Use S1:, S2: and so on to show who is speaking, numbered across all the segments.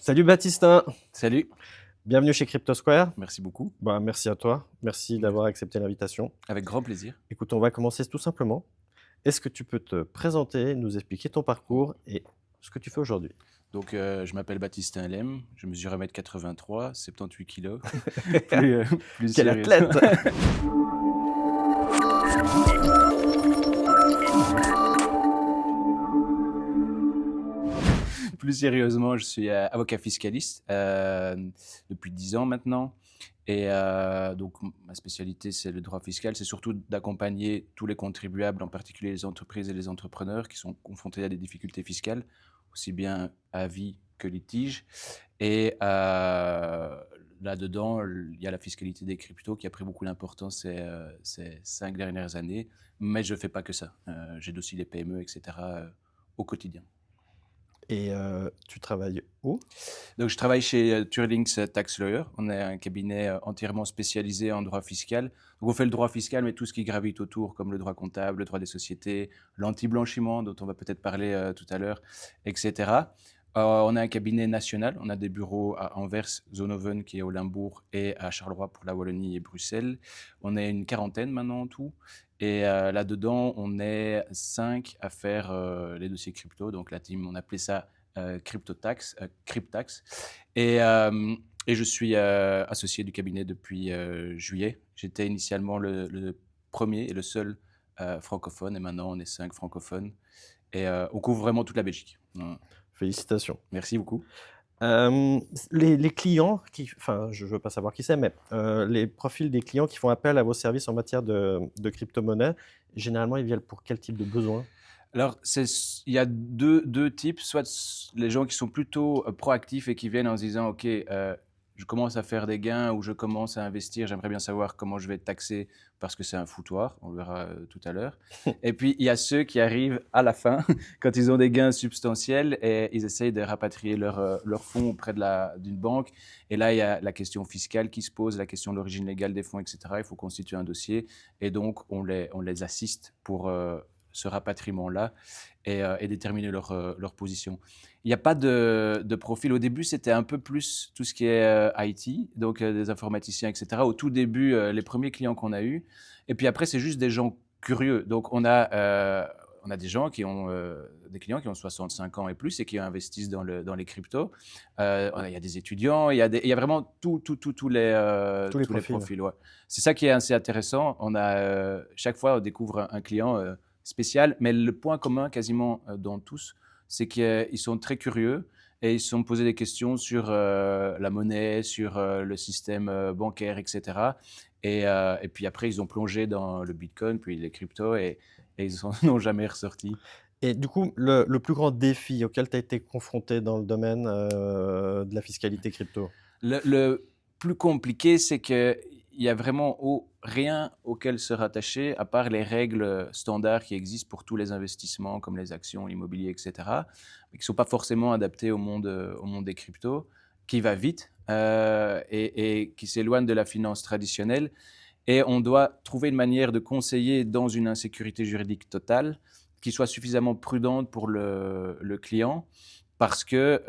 S1: Salut Baptistin,
S2: Salut,
S1: bienvenue chez CryptoSquare.
S2: merci beaucoup.
S1: Merci à toi, merci d'avoir accepté l'invitation.
S2: Avec grand plaisir.
S1: Écoute, on va commencer tout simplement. Est-ce que tu peux te présenter, nous expliquer ton parcours et ce que tu fais aujourd'hui?
S2: Donc, je m'appelle Baptistin Lem, je mesure 1,83 m, 78 kilos. Plus, plus
S1: Quel
S2: sérieusement,
S1: athlète!
S2: plus sérieusement, je suis avocat fiscaliste depuis 10 ans maintenant. Et donc, ma spécialité, c'est le droit fiscal. C'est surtout d'accompagner tous les contribuables, en particulier les entreprises et les entrepreneurs qui sont confrontés à des difficultés fiscales, aussi bien à vie que litige. Et là-dedans, il y a la fiscalité des cryptos qui a pris beaucoup d'importance ces 5 dernières années. Mais je ne fais pas que ça. J'aide aussi les PME, etc. Au quotidien.
S1: Et tu travailles où?
S2: Donc, je travaille chez Turlings Tax Lawyer. On est un cabinet entièrement spécialisé en droit fiscal. Donc, on fait le droit fiscal, mais tout ce qui gravite autour, comme le droit comptable, le droit des sociétés, l'anti-blanchiment, dont on va peut-être parler tout à l'heure, etc. On a un cabinet national. On a des bureaux à Anvers, Zonhoven, qui est au Limbourg, et à Charleroi pour la Wallonie et Bruxelles. On est une quarantaine maintenant en tout. Et là-dedans, on est 5 à faire les dossiers crypto. Donc, la team, on appelait ça CryptoTax, Cryptax. Et je suis associé du cabinet depuis juillet. J'étais initialement le premier et le seul francophone, et maintenant on est 5 francophones. Et on couvre vraiment toute la Belgique.
S1: Félicitations.
S2: Merci beaucoup.
S1: Les clients enfin, je ne veux pas savoir qui c'est, mais les profils des clients qui font appel à vos services en matière de crypto-monnaie, généralement, ils viennent pour quel type de besoin?
S2: Alors, il y a deux types, soit les gens qui sont plutôt proactifs et qui viennent en se disant, OK, je commence à faire des gains ou je commence à investir, j'aimerais bien savoir comment je vais être taxé parce que c'est un foutoir, on le verra tout à l'heure. Et puis, il y a ceux qui arrivent à la fin, quand ils ont des gains substantiels et ils essayent de rapatrier leurs fonds auprès d'une banque. Et là, il y a la question fiscale qui se pose, la question de l'origine légale des fonds, etc. Il faut constituer un dossier et donc on les assiste pour ce rapatriement-là et déterminer leur position. Il n'y a pas de profil. Au début, c'était un peu plus tout ce qui est IT, donc des informaticiens, etc. Au tout début, les premiers clients qu'on a eus. Et puis après, c'est juste des gens curieux. Donc on a des gens qui ont des clients qui ont 65 ans et plus et qui investissent dans les cryptos. Il y a des étudiants, il y a vraiment tous
S1: Tous les
S2: les
S1: profils.
S2: profils. Ouais. C'est ça qui est assez intéressant. Chaque fois, on découvre un client spécial, mais le point commun quasiment dans tous, c'est qu'ils sont très curieux et ils se sont posés des questions sur la monnaie, sur le système bancaire, etc. Et puis après, ils ont plongé dans le Bitcoin, puis les cryptos, et ils n'en ont jamais ressorti.
S1: Et du coup, le plus grand défi auquel tu as été confronté dans le domaine de la fiscalité crypto?
S2: Le plus compliqué, c'est qu'il y a vraiment rien auquel se rattacher, à part les règles standards qui existent pour tous les investissements, comme les actions, l'immobilier, etc., mais qui ne sont pas forcément adaptés au monde des cryptos, qui va vite et qui s'éloigne de la finance traditionnelle. Et on doit trouver une manière de conseiller dans une insécurité juridique totale qui soit suffisamment prudente pour le client parce que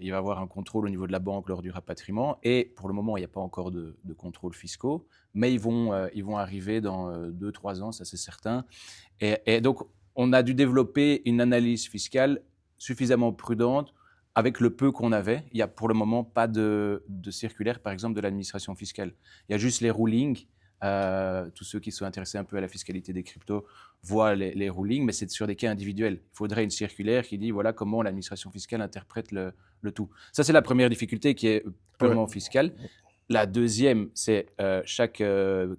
S2: il va y avoir un contrôle au niveau de la banque lors du rapatriement. Et pour le moment, il n'y a pas encore de contrôles fiscaux, mais ils vont arriver dans 2-3 ans, ça c'est certain. Et donc, on a dû développer une analyse fiscale suffisamment prudente avec le peu qu'on avait. Il n'y a pour le moment pas de circulaire, par exemple, de l'administration fiscale. Il y a juste les rulings. Tous ceux qui sont intéressés un peu à la fiscalité des cryptos voient les rulings, mais c'est sur des cas individuels. Il faudrait une circulaire qui dit voilà comment l'administration fiscale interprète le tout. Ça, c'est la première difficulté qui est
S1: Ouais.
S2: purement fiscale. La deuxième, c'est chaque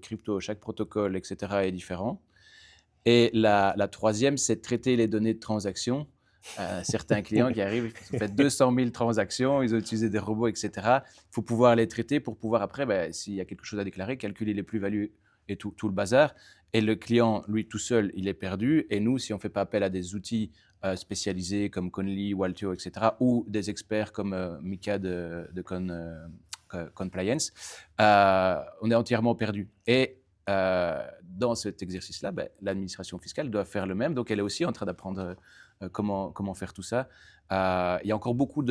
S2: crypto, chaque protocole, etc. est différent. Et la troisième, c'est de traiter les données de transaction. Certains clients qui arrivent, ils ont fait 200 000 transactions, ils ont utilisé des robots, etc. Il faut pouvoir les traiter pour pouvoir après, s'il y a quelque chose à déclarer, calculer les plus-values et tout le bazar. Et le client, lui, tout seul, il est perdu. Et nous, si on ne fait pas appel à des outils spécialisés comme Conly, Waltio, etc., ou des experts comme Mika de Compliance, on est entièrement perdu. Et dans cet exercice-là, l'administration fiscale doit faire le même. Donc, elle est aussi en train d'apprendre comment faire tout ça. Il y a encore beaucoup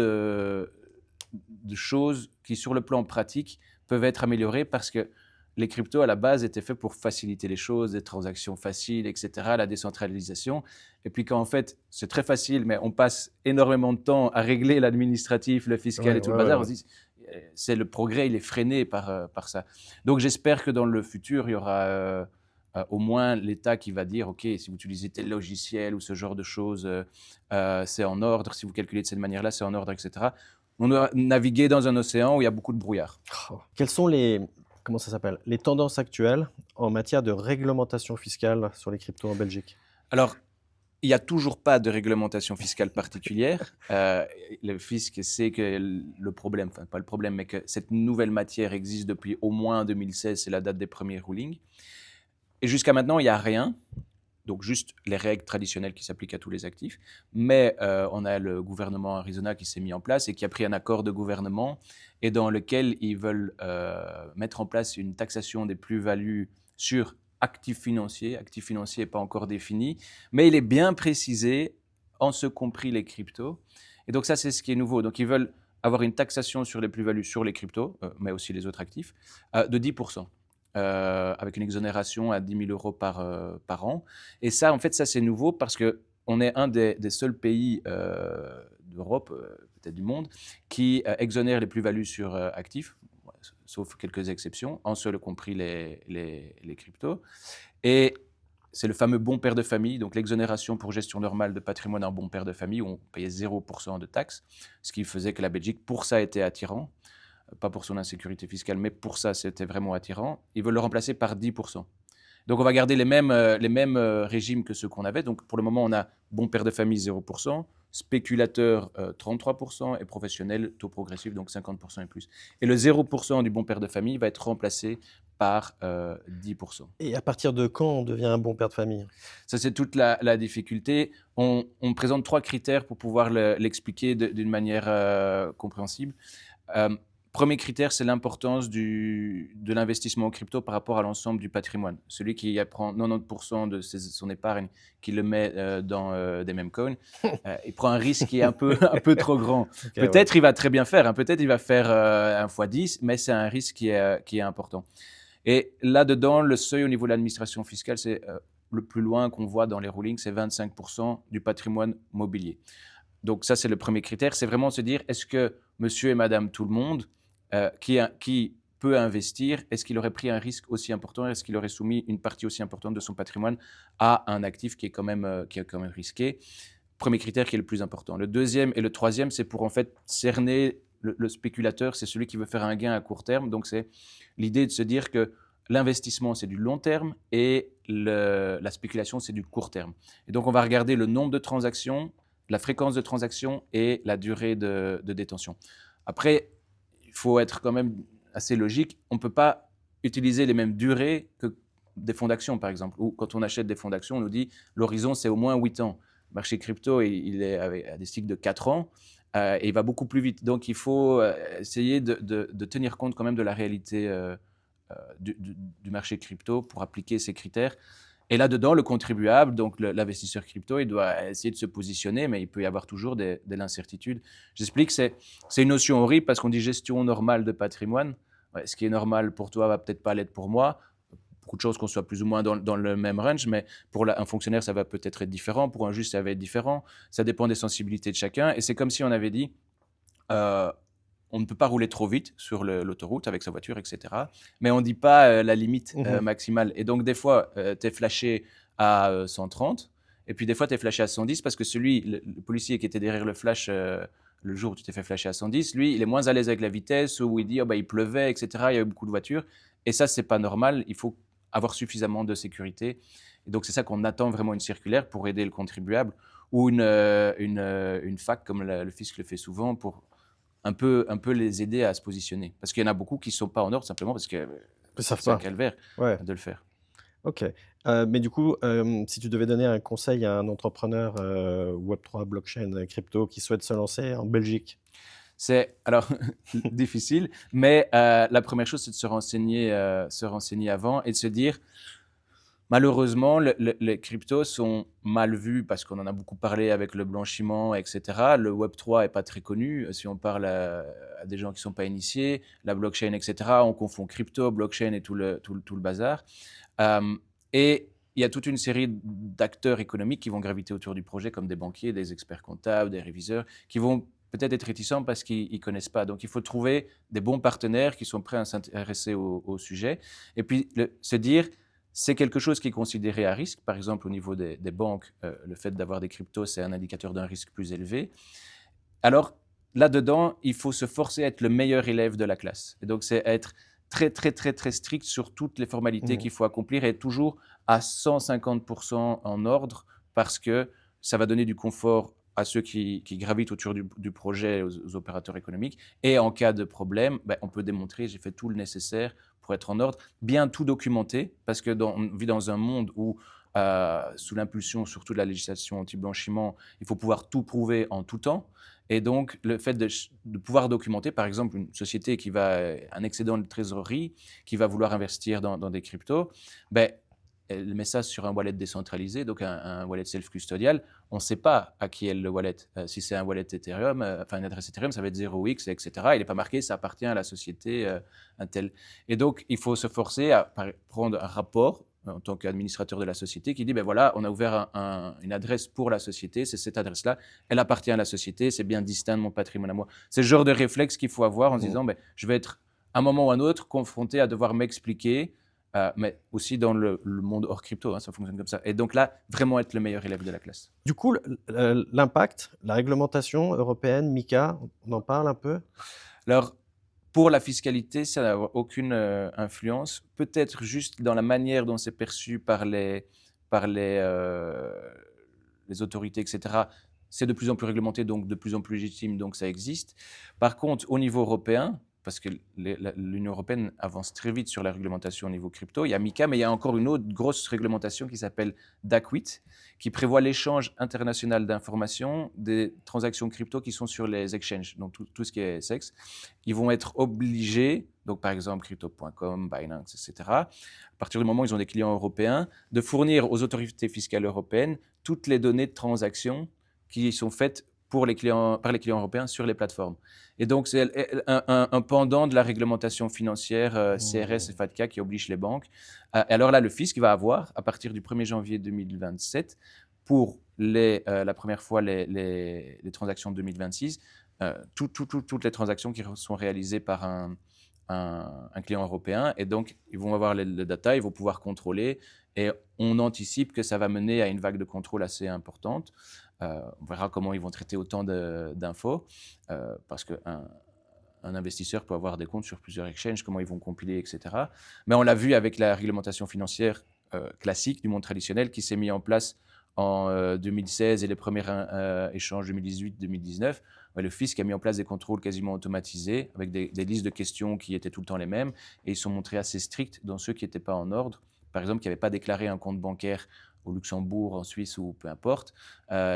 S2: de choses qui, sur le plan pratique, peuvent être améliorées parce que les cryptos, à la base, étaient faits pour faciliter les choses, des transactions faciles, etc., la décentralisation. Et puis quand en fait, c'est très facile, mais on passe énormément de temps à régler l'administratif, le fiscal
S1: Ouais,
S2: et tout le
S1: ouais, ouais,
S2: bazar, on
S1: ouais.
S2: se dit, c'est le progrès, il est freiné par ça. Donc j'espère que dans le futur, il y aura au moins l'État qui va dire, OK, si vous utilisez tel logiciel ou ce genre de choses, c'est en ordre, si vous calculez de cette manière-là, c'est en ordre, etc. On doit naviguer dans un océan où il y a beaucoup de brouillard.
S1: Oh. Quelles sont comment ça s'appelle, les tendances actuelles en matière de réglementation fiscale sur les cryptos en Belgique?
S2: Alors, il n'y a toujours pas de réglementation fiscale particulière. Le fisc sait que le problème, enfin pas le problème, mais que cette nouvelle matière existe depuis au moins 2016, c'est la date des premiers rulings. Et jusqu'à maintenant, il n'y a rien. Donc juste les règles traditionnelles qui s'appliquent à tous les actifs. Mais on a le gouvernement Arizona qui s'est mis en place et qui a pris un accord de gouvernement et dans lequel ils veulent mettre en place une taxation des plus-values sur actifs financiers. Actifs financiers n'est pas encore défini, mais il est bien précisé, en ce compris les cryptos. Et donc ça, c'est ce qui est nouveau. Donc ils veulent avoir une taxation sur les plus-values sur les cryptos, mais aussi les autres actifs, de 10%. Avec une exonération à 10 000 euros par an. Et ça, en fait, ça c'est nouveau parce qu'on est un des seuls pays d'Europe, peut-être du monde, qui exonère les plus-values sur actifs, sauf quelques exceptions, en seul compris les cryptos. Et c'est le fameux bon père de famille, donc l'exonération pour gestion normale de patrimoine en bon père de famille, où on payait 0% de taxes, ce qui faisait que la Belgique, pour ça, était attirant. Pas pour son insécurité fiscale, mais pour ça, c'était vraiment attirant. Ils veulent le remplacer par 10%. Donc, on va garder les mêmes régimes que ceux qu'on avait. Donc, pour le moment, on a bon père de famille 0%, spéculateur 33% et professionnel taux progressif, donc 50% et plus. Et le 0% du bon père de famille va être remplacé par 10%.
S1: Et à partir de quand on devient un bon père de famille?
S2: Ça, c'est toute la difficulté. On présente 3 critères pour pouvoir l'expliquer d'une manière compréhensible. Premier critère, c'est l'importance de l'investissement en crypto par rapport à l'ensemble du patrimoine. Celui qui prend 90% de son épargne, qui le met dans des meme coins, il prend un risque qui est un peu trop grand.
S1: Okay,
S2: Peut-être il va très bien faire, hein, peut-être il va faire 1 fois 10, mais c'est un risque qui est important. Et là-dedans, le seuil au niveau de l'administration fiscale, c'est le plus loin qu'on voit dans les rulings, c'est 25% du patrimoine mobilier. Donc ça, c'est le premier critère, c'est vraiment se dire, est-ce que monsieur et madame tout le monde, qui peut investir, est-ce qu'il aurait pris un risque aussi important? Est-ce qu'il aurait soumis une partie aussi importante de son patrimoine à un actif qui est quand même risqué? Premier critère qui est le plus important. Le deuxième et le troisième, c'est pour en fait cerner le spéculateur, c'est celui qui veut faire un gain à court terme. Donc c'est l'idée de se dire que l'investissement, c'est du long terme et la spéculation, c'est du court terme. Et donc on va regarder le nombre de transactions, la fréquence de transactions et la durée de détention. Après, il faut être quand même assez logique. On ne peut pas utiliser les mêmes durées que des fonds d'actions, par exemple. Ou quand on achète des fonds d'actions, on nous dit l'horizon, c'est au moins 8 ans. Le marché crypto, il est à des cycles de 4 ans et il va beaucoup plus vite. Donc, il faut essayer de tenir compte quand même de la réalité du marché crypto pour appliquer ces critères. Et là-dedans, le contribuable, donc l'investisseur crypto, il doit essayer de se positionner, mais il peut y avoir toujours de l'incertitude. J'explique, c'est une notion horrible parce qu'on dit gestion normale de patrimoine. Ouais, ce qui est normal pour toi va peut-être pas l'être pour moi. Beaucoup de choses qu'on soit plus ou moins dans le même range, mais pour un fonctionnaire, ça va peut-être être différent. Pour un juge, ça va être différent. Ça dépend des sensibilités de chacun. Et c'est comme si on avait dit, on ne peut pas rouler trop vite sur l'autoroute avec sa voiture, etc. Mais on ne dit pas la limite maximale. Et donc, des fois, tu es flashé à 130, et puis des fois, tu es flashé à 110 parce que le policier qui était derrière le flash le jour où tu t'es fait flasher à 110, lui, il est moins à l'aise avec la vitesse, où il dit il pleuvait, etc. Il y avait beaucoup de voitures. Et ça, c'est pas normal. Il faut avoir suffisamment de sécurité. Et donc, c'est ça qu'on attend vraiment une circulaire pour aider le contribuable ou une fac, comme le fisc le fait souvent, pour un peu les aider à se positionner. Parce qu'il y en a beaucoup qui ne sont pas en ordre simplement parce que c'est un calvaire de le faire.
S1: Ok. Mais du coup, si tu devais donner un conseil à un entrepreneur Web3, blockchain, crypto qui souhaite se lancer en Belgique?
S2: C'est alors difficile, mais la première chose, c'est de se renseigner avant et de se dire Malheureusement, les cryptos sont mal vus parce qu'on en a beaucoup parlé avec le blanchiment, etc. Le Web3 est pas très connu. Si on parle à des gens qui sont pas initiés, la blockchain, etc., on confond crypto, blockchain et tout le bazar. Et il y a toute une série d'acteurs économiques qui vont graviter autour du projet, comme des banquiers, des experts comptables, des réviseurs, qui vont peut-être être réticents parce qu'ils ne connaissent pas. Donc, il faut trouver des bons partenaires qui sont prêts à s'intéresser au sujet. Et puis, se dire, c'est quelque chose qui est considéré à risque. Par exemple, au niveau des banques, le fait d'avoir des cryptos, c'est un indicateur d'un risque plus élevé. Alors, là-dedans, il faut se forcer à être le meilleur élève de la classe. Et donc, c'est être très, très, très, très strict sur toutes les formalités qu'il faut accomplir et être toujours à 150% en ordre parce que ça va donner du confort à ceux qui gravitent autour du projet, aux opérateurs économiques. Et en cas de problème, ben, on peut démontrer, j'ai fait tout le nécessaire pour être en ordre, bien tout documenter, parce que on vit dans un monde où, sous l'impulsion surtout de la législation anti-blanchiment, il faut pouvoir tout prouver en tout temps. Et donc, le fait de pouvoir documenter, par exemple, une société qui va, un excédent de trésorerie, qui va vouloir investir dans des cryptos, ben, elle met ça sur un wallet décentralisé, donc un wallet self-custodial. On ne sait pas à qui est le wallet. Si c'est un wallet Ethereum, enfin une adresse Ethereum, ça va être 0x, etc. Il n'est pas marqué, ça appartient à la société Intel. Et donc, il faut se forcer à prendre un rapport en tant qu'administrateur de la société qui dit, ben voilà, on a ouvert une adresse pour la société, c'est cette adresse-là, elle appartient à la société, c'est bien distinct de mon patrimoine à moi. C'est le genre de réflexe qu'il faut avoir en se disant, ben, je vais être à un moment ou à un autre confronté à devoir m'expliquer, mais aussi dans le monde hors crypto, hein, ça fonctionne comme ça. Et donc là, vraiment être le meilleur élève de la classe.
S1: Du coup, l'impact, la réglementation européenne, MiCA, on en parle un peu?
S2: Alors, pour la fiscalité, ça n'a aucune influence. Peut-être juste dans la manière dont c'est perçu par les autorités, etc. C'est de plus en plus réglementé, donc de plus en plus légitime, donc ça existe. Par contre, au niveau européen, parce que l'Union européenne avance très vite sur la réglementation au niveau crypto, il y a MiCA, mais il y a encore une autre grosse réglementation qui s'appelle DAC8, qui prévoit l'échange international d'informations des transactions crypto qui sont sur les exchanges, donc tout ce qui est SEX. Ils vont être obligés, donc par exemple crypto.com, Binance, etc., à partir du moment où ils ont des clients européens, de fournir aux autorités fiscales européennes toutes les données de transactions qui sont faites par les clients européens sur les plateformes. Et donc, c'est un pendant de la réglementation financière CRS et FATCA qui oblige les banques. Et alors là, le fisc va avoir, à partir du 1er janvier 2027, pour la première fois les transactions de 2026, toutes les transactions qui sont réalisées par un client européen. Et donc, ils vont avoir les data, ils vont pouvoir contrôler. Et on anticipe que ça va mener à une vague de contrôle assez importante. On verra comment ils vont traiter autant d'infos, parce qu'un investisseur peut avoir des comptes sur plusieurs exchanges, comment ils vont compiler, etc. Mais on l'a vu avec la réglementation financière classique du monde traditionnel qui s'est mis en place en 2016 et les premiers échanges 2018-2019. Le fisc a mis en place des contrôles quasiment automatisés avec des listes de questions qui étaient tout le temps les mêmes et ils sont montrés assez stricts dans ceux qui n'étaient pas en ordre. Par exemple, qui n'avaient pas déclaré un compte bancaire au Luxembourg, en Suisse ou peu importe.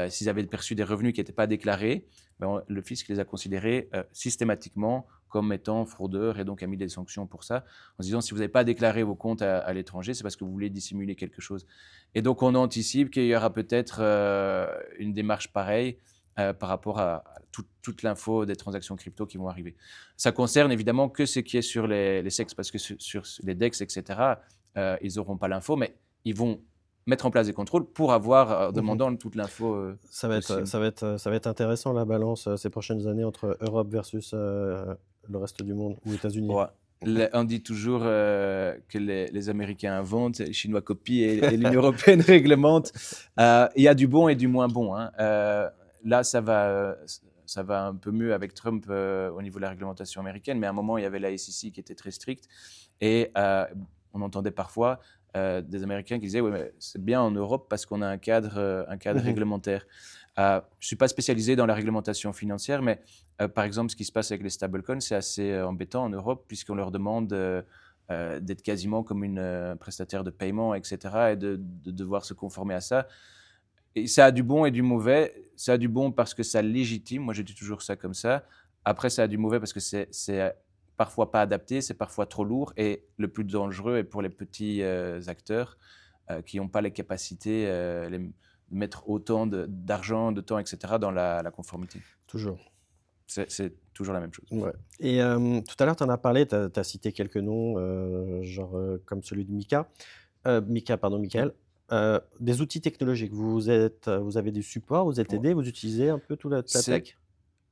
S2: S'ils avaient perçu des revenus qui n'étaient pas déclarés, ben, le fisc les a considérés systématiquement comme étant fraudeurs et donc a mis des sanctions pour ça, en se disant si vous n'avez pas déclaré vos comptes à l'étranger, c'est parce que vous voulez dissimuler quelque chose. Et donc on anticipe qu'il y aura peut-être une démarche pareille par rapport à toute l'info des transactions crypto qui vont arriver. Ça concerne évidemment que ce qui est sur les SEX, parce que sur les DEX, etc., ils n'auront pas l'info, mais ils vont mettre en place des contrôles pour avoir, demandant toute l'info.
S1: Ça va être intéressant la balance ces prochaines années entre Europe versus le reste du monde ou États-Unis.
S2: Ouais. On dit toujours que les Américains inventent, les Chinois copient et l'Union européenne réglemente. Il y a du bon et du moins bon, hein. Là, ça va un peu mieux avec Trump au niveau de la réglementation américaine, mais à un moment, il y avait la SEC qui était très stricte et on entendait parfois des Américains qui disaient « Oui, mais c'est bien en Europe parce qu'on a un cadre réglementaire ». Je ne suis pas spécialisé dans la réglementation financière, mais par exemple, ce qui se passe avec les stablecoins, c'est assez embêtant en Europe puisqu'on leur demande d'être quasiment comme une prestataire de paiement, etc., et de devoir se conformer à ça. Et ça a du bon et du mauvais. Ça a du bon parce que ça légitime. Moi, je dis toujours ça comme ça. Après, ça a du mauvais parce que c'est parfois pas adapté, c'est parfois trop lourd. Et le plus dangereux est pour les petits acteurs qui n'ont pas les capacités de mettre autant d'argent, de temps, etc. dans la conformité.
S1: Toujours.
S2: C'est toujours la même chose.
S1: Ouais. Et tout à l'heure, tu en as parlé, tu as cité quelques noms, genre, comme celui de Mika. Mika, pardon,
S2: Oui.
S1: Michael. Des outils technologiques, vous avez des supports, vous êtes
S2: Ouais.
S1: aidés, vous utilisez un peu toute la
S2: C'est
S1: tech?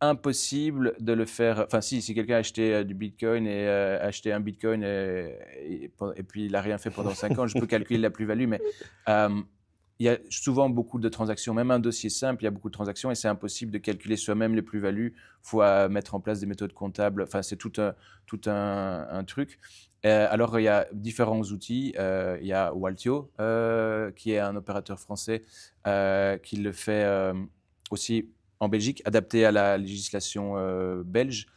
S2: impossible de le faire. Enfin, si quelqu'un a acheté du Bitcoin et acheté un Bitcoin et puis il n'a rien fait pendant 5 ans, je peux calculer la plus-value, mais euh, il y a souvent beaucoup de transactions. Même un dossier simple, il y a beaucoup de transactions et c'est impossible de calculer soi-même les plus-values. Il faut mettre en place des méthodes comptables. Enfin, c'est tout un truc. Alors, il y a différents outils. Il y a Waltio, qui est un opérateur français qui le fait aussi en Belgique, adapté à la législation belge,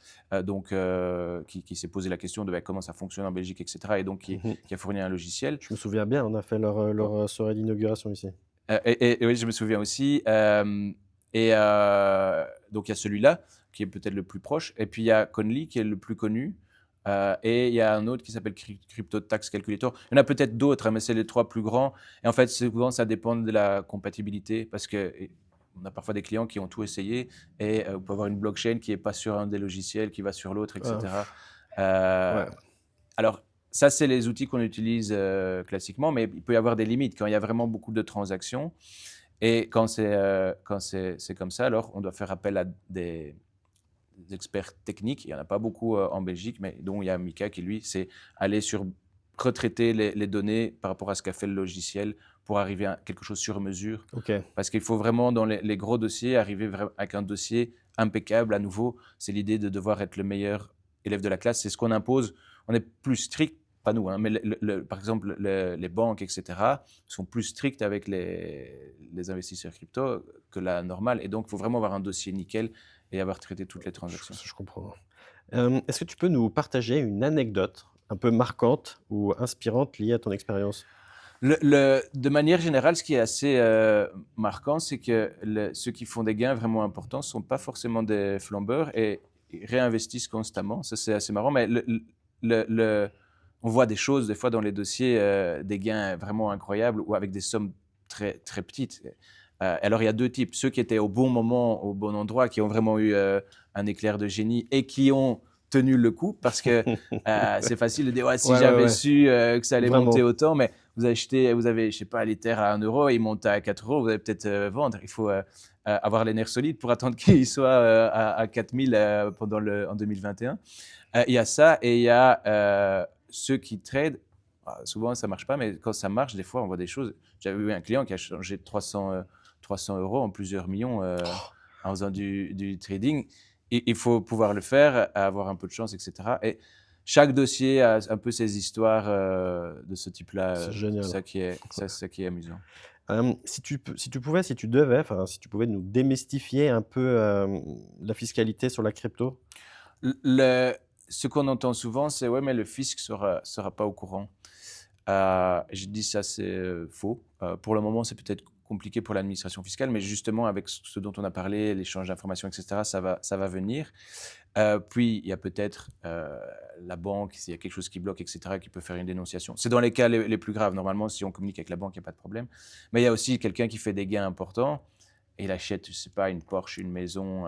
S2: qui s'est posé la question de comment ça fonctionne en Belgique, etc. Et donc
S1: Mmh.
S2: qui a fourni un logiciel.
S1: Je me souviens bien, on a fait leur, soirée d'inauguration ici.
S2: Et oui, je me souviens aussi. Donc il y a celui-là qui est peut-être le plus proche. Et puis il y a Conly qui est le plus connu. Et il y a un autre qui s'appelle Crypto Tax Calculator. Il y en a peut-être d'autres, hein, mais c'est les 3 plus grands. Et en fait, souvent, ça dépend de la compatibilité parce que on a parfois des clients qui ont tout essayé et on peut avoir une blockchain qui n'est pas sur un des logiciels, qui va sur l'autre,
S1: Ah,
S2: etc. Euh,
S1: ouais,
S2: alors, ça, c'est les outils qu'on utilise classiquement, mais il peut y avoir des limites quand il y a vraiment beaucoup de transactions. Et quand c'est comme ça, alors on doit faire appel à des experts techniques. Il n'y en a pas beaucoup en Belgique, mais dont il y a Mika qui, lui, c'est aller retraiter les données par rapport à ce qu'a fait le logiciel pour arriver à quelque chose sur mesure.
S1: OK.
S2: Parce qu'il faut vraiment, dans les gros dossiers, arriver avec un dossier impeccable à nouveau. C'est l'idée de devoir être le meilleur élève de la classe. C'est ce qu'on impose. On est plus strict, pas nous, hein, mais par exemple, les banques, etc., sont plus strictes avec les investisseurs crypto que la normale. Et donc, il faut vraiment avoir un dossier nickel et avoir traité toutes les transactions.
S1: Je comprends. Est-ce que tu peux nous partager une anecdote un peu marquante ou inspirante liée à ton expérience?
S2: De manière générale, ce qui est assez marquant, c'est que ceux qui font des gains vraiment importants ne sont pas forcément des flambeurs et ils réinvestissent constamment. Ça, c'est assez marrant. Mais on voit des choses, des fois, dans les dossiers, des gains vraiment incroyables ou avec des sommes très, très petites. Alors, il y a deux types. Ceux qui étaient au bon moment, au bon endroit, qui ont vraiment eu un éclair de génie et qui ont tenu le coup parce que c'est facile de dire ouais, si
S1: Ouais, ouais,
S2: j'avais
S1: ouais,
S2: su que ça allait monter
S1: vraiment.
S2: autant, mais vous avez, je sais pas, les terres à 1 euro, ils montent à 4 euros, vous allez peut-être vendre. Il faut avoir les nerfs solides pour attendre qu'ils soient à 4000 en 2021. Il y a ça et il y a ceux qui tradent. Souvent, ça marche pas, mais quand ça marche, des fois, on voit des choses. J'avais eu un client qui a changé 300 euros en plusieurs millions en faisant du trading. Il faut pouvoir le faire, avoir un peu de chance, etc. Et chaque dossier a un peu ses histoires de ce type-là.
S1: C'est
S2: C'est
S1: génial.
S2: ça qui est amusant.
S1: Si tu pouvais, si tu devais, enfin, si tu pouvais nous démystifier un peu, la fiscalité sur la crypto?
S2: Le, Ce qu'on entend souvent, c'est ouais, mais le fisc sera pas au courant. Je dis ça, c'est faux. Pour le moment, c'est peut-être compliqué pour l'administration fiscale, mais justement, avec ce dont on a parlé, l'échange d'informations, etc., ça va venir. Puis, il y a peut-être la banque, s'il y a quelque chose qui bloque, etc., qui peut faire une dénonciation. C'est dans les cas les plus graves. Normalement, si on communique avec la banque, il n'y a pas de problème. Mais il y a aussi quelqu'un qui fait des gains importants et il achète, je sais pas, une Porsche, une maison.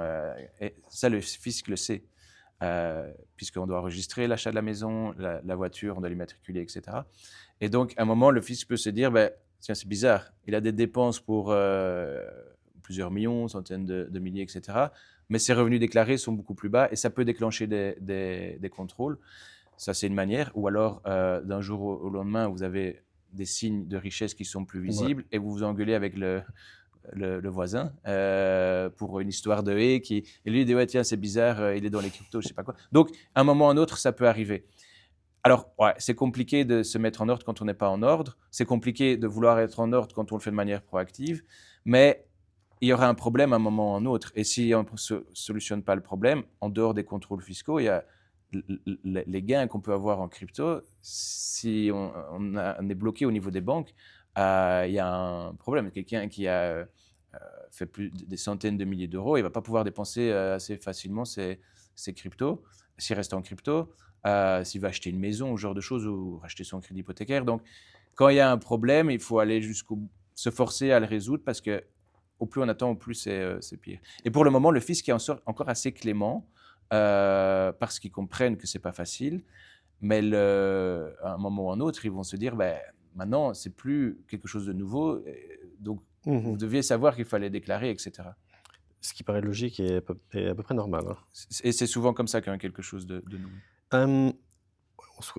S2: Et ça, le fisc le sait. Puisqu'on doit enregistrer l'achat de la maison, la voiture, on doit l'immatriculer, etc. Et donc, à un moment, le fisc peut se dire, ben, tiens, c'est bizarre, il a des dépenses pour plusieurs millions, centaines de milliers, etc. Mais ses revenus déclarés sont beaucoup plus bas et ça peut déclencher des contrôles. Ça, c'est une manière. Ou alors, d'un jour au lendemain, vous avez des signes de richesse qui sont plus
S1: Ouais.
S2: visibles et vous vous engueulez avec le voisin pour une histoire de haie et lui il dit ouais tiens c'est bizarre il est dans les cryptos je sais pas quoi donc à un moment ou à un autre ça peut arriver. Alors ouais, c'est compliqué de se mettre en ordre quand on n'est pas en ordre, c'est compliqué de vouloir être en ordre quand on le fait de manière proactive, mais il y aura un problème à un moment ou à un autre et si on ne solutionne pas le problème en dehors des contrôles fiscaux, il y a les gains qu'on peut avoir en crypto. Si on est bloqué au niveau des banques, il y a un problème. Quelqu'un qui a fait des centaines de milliers d'euros, il ne va pas pouvoir dépenser assez facilement ses cryptos, s'il reste en crypto, s'il va acheter une maison ou ce genre de choses, ou racheter son crédit hypothécaire. Donc, quand il y a un problème, il faut aller se forcer à le résoudre parce que au plus on attend, au plus c'est pire. Et pour le moment, le fisc est encore assez clément parce qu'ils comprennent que c'est pas facile. Mais à un moment ou à un autre, ils vont se dire, ben, maintenant, c'est plus quelque chose de nouveau. Donc, vous deviez savoir qu'il fallait déclarer, etc.
S1: Ce qui paraît logique et à peu près normal. Hein.
S2: Et c'est souvent comme ça qu'il y a quelque chose de nouveau.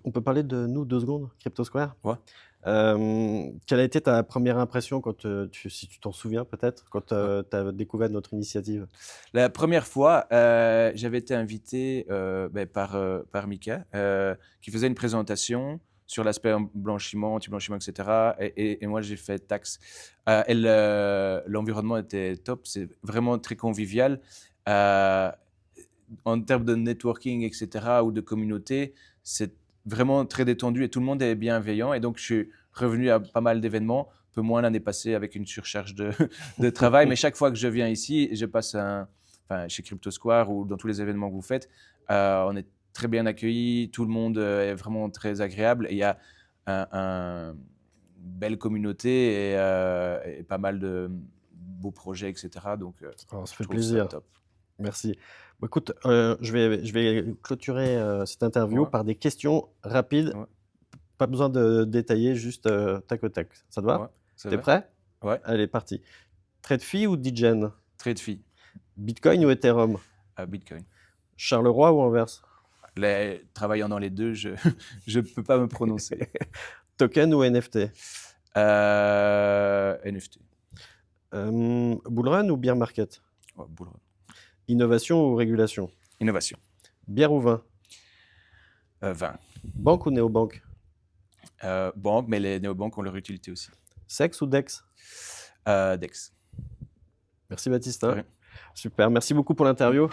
S1: On peut parler de nous 2 secondes, CryptoSquare?
S2: Ouais.
S1: Quelle a été ta première impression quand, si tu t'en souviens peut-être, quand tu as découvert notre initiative?
S2: La première fois, j'avais été invité par Mika, qui faisait une présentation sur l'aspect blanchiment, anti-blanchiment, etc. Et moi, j'ai fait taxe. L'environnement était top, c'est vraiment très convivial. En termes de networking, etc., ou de communauté, c'est vraiment très détendu et tout le monde est bienveillant. Et donc, je suis revenu à pas mal d'événements, un peu moins l'année passée avec une surcharge de travail. Mais chaque fois que je viens ici, je passe chez CryptoSquare ou dans tous les événements que vous faites, on est très bien accueillis, tout le monde est vraiment très agréable. Et il y a une belle communauté et pas mal de beaux projets, etc. Donc,
S1: Ça fait
S2: je trouve
S1: plaisir.
S2: ça top.
S1: Merci. Bon, écoute, je vais clôturer cette interview
S2: Ouais.
S1: par des questions rapides.
S2: Ouais.
S1: Pas besoin de détailler, juste tac au tac. Ça te va?
S2: Ouais, ça
S1: T'es
S2: va.
S1: prêt?
S2: Ouais,
S1: Allez, parti. TradeFi ou Degen?
S2: TradeFi,
S1: Bitcoin ou Ethereum?
S2: Bitcoin.
S1: Charleroi ou Anvers?
S2: Travaillant dans les deux, je ne peux pas me prononcer.
S1: Token ou NFT?
S2: NFT.
S1: Bullrun ou bear market?
S2: Ouais, bull run.
S1: Innovation ou régulation?
S2: Innovation.
S1: Bière ou vin?
S2: Vin.
S1: Banque ou néobanque?
S2: Banque, mais les néobanques ont leur utilité aussi.
S1: Sex ou Dex?
S2: Dex.
S1: Merci Baptiste. Hein.
S2: Ouais.
S1: Super, merci beaucoup pour l'interview.